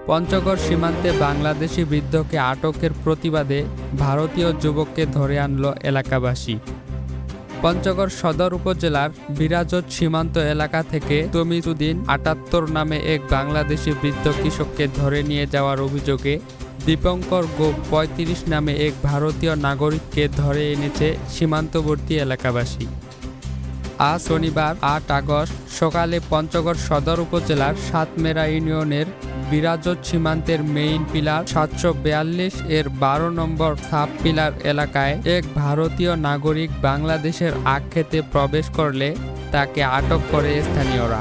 পঞ্চগড় সীমান্তে বাংলাদেশি বৃদ্ধকে আটকের প্রতিবাদে ভারতীয় যুবককে ধরে আনল এলাকাবাসী। পঞ্চগড় সদর উপজেলার বিরাজত সীমান্ত এলাকা থেকে তমিজুদ্দিন ৭৮ নামে এক বাংলাদেশি বৃদ্ধ কৃষককে ধরে নিয়ে যাওয়ার অভিযোগে দীপঙ্কর গোপ ৩৫ নামে এক ভারতীয় নাগরিককে ধরে এনেছে সীমান্তবর্তী এলাকাবাসী। আজ শনিবার ৮ আগস্ট সকালে পঞ্চগড় সদর উপজেলার সাতমেরা ইউনিয়নের বিরাজত সীমান্তের মেইন পিলার ৭৪২ এর ১২ নম্বর সাব পিলার এলাকায় এক ভারতীয় নাগরিক বাংলাদেশের আখ্যাতে প্রবেশ করলে তাকে আটক করে স্থানীয়রা।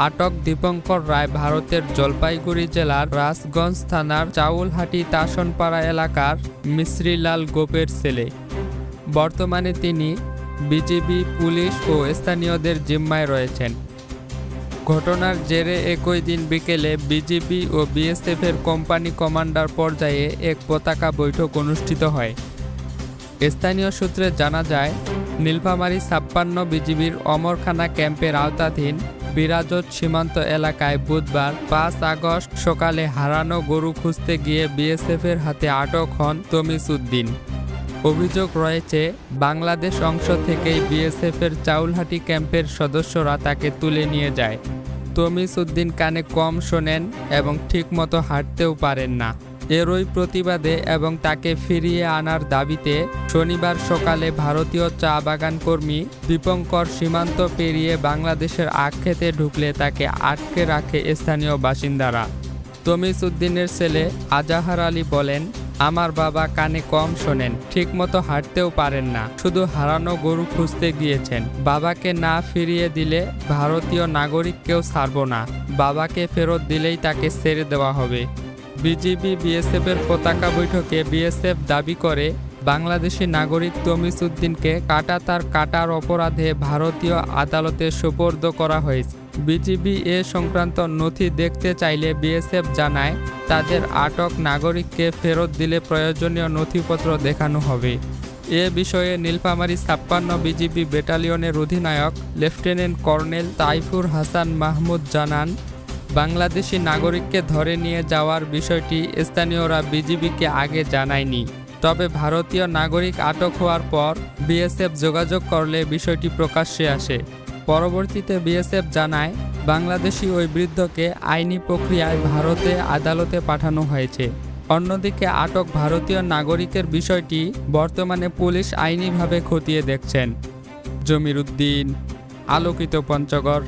আটক দীপঙ্কর রায় ভারতের জলপাইগুড়ি জেলার রাজগঞ্জ থানার চাউলহাটি তাসনপাড়া এলাকার মিশ্রিলাল গোপের ছেলে। বর্তমানে তিনি বিজিবি, পুলিশ ও স্থানীয়দের জিম্মায় রয়েছেন। ঘটনার জেরে একই দিন বিকেলে বিজিবি ও বিএসএফের কোম্পানি কমান্ডার পর্যায়ে এক পতাকা বৈঠক অনুষ্ঠিত হয়। স্থানীয় সূত্রে জানা যায়, নীলফামারী ৫৬ বিজিবির অমরখানা ক্যাম্পের আওতাধীন বিরাজত সীমান্ত এলাকায় বুধবার ৫ আগস্ট সকালে হারানো গরু খুঁজতে গিয়ে বিএসএফের হাতে আটক হন তমিজউদ্দিন। অভিযোগ রয়েছে, বাংলাদেশ অংশ থেকেই বিএসএফের চাউলহাটি ক্যাম্পের সদস্যরা তাকে তুলে নিয়ে যায়। তমিজউদ্দিন কানে কম শোনেন এবং ঠিকমতো হাঁটতেও পারেন না। এরই প্রতিবাদে এবং তাকে ফিরিয়ে আনার দাবিতে শনিবার সকালে ভারতীয় চা বাগান কর্মী দীপঙ্কর সীমান্ত পেরিয়ে বাংলাদেশের আখ্যাতে ঢুকলে তাকে আটকে রাখে স্থানীয় বাসিন্দারা। তমিজউদ্দিনের ছেলে আজাহার আলী বলেন, আমার বাবা কানে কম শোনেন, ঠিকমতো হাঁটতেও পারেন না, শুধু হারানো গরু খুঁজতে গিয়েছেন। বাবাকে না ফিরিয়ে দিলে ভারতীয় নাগরিককেও ছাড়ব না, বাবাকে ফেরত দিলেই তাকে ছেড়ে দেওয়া হবে। বিজিবি বিএসএফের পতাকা বৈঠকে বিএসএফ দাবি করে, বাংলাদেশি নাগরিক তমিজউদ্দিনকে কাটার অপরাধে ভারতীয় আদালতে সোপর্দ করা হয়েছে। বিজিবি এ সংক্রান্ত নথি দেখতে চাইলে বিএসএফ জানায়, তাদের আটক নাগরিককে ফেরত দিলে প্রয়োজনীয় নথিপত্র দেখানো হবে। এ বিষয়ে নীলফামারী ৫৬ বিজিবি ব্যাটালিয়নের অধিনায়ক লেফটেন্যান্ট কর্নেল তাইফুর হাসান মাহমুদ জানান, বাংলাদেশি নাগরিককে ধরে নিয়ে যাওয়ার বিষয়টি স্থানীয়রা বিজিবিকে আগে জানায়নি। তবে ভারতীয় নাগরিক আটক হওয়ার পর বিএসএফ যোগাযোগ করলে বিষয়টি প্রকাশ্যে আসে। পরবর্তীতে বিএসএফ জানায়, বাংলাদেশি ওই বৃদ্ধকে আইনি প্রক্রিয়ায় ভারতে আদালতে পাঠানো হয়েছে। অন্যদিকে আটক ভারতীয় নাগরিকের বিষয়টি বর্তমানে পুলিশ আইনিভাবে খতিয়ে দেখছেন। জমির উদ্দিন, আলোকিত পঞ্চগড়।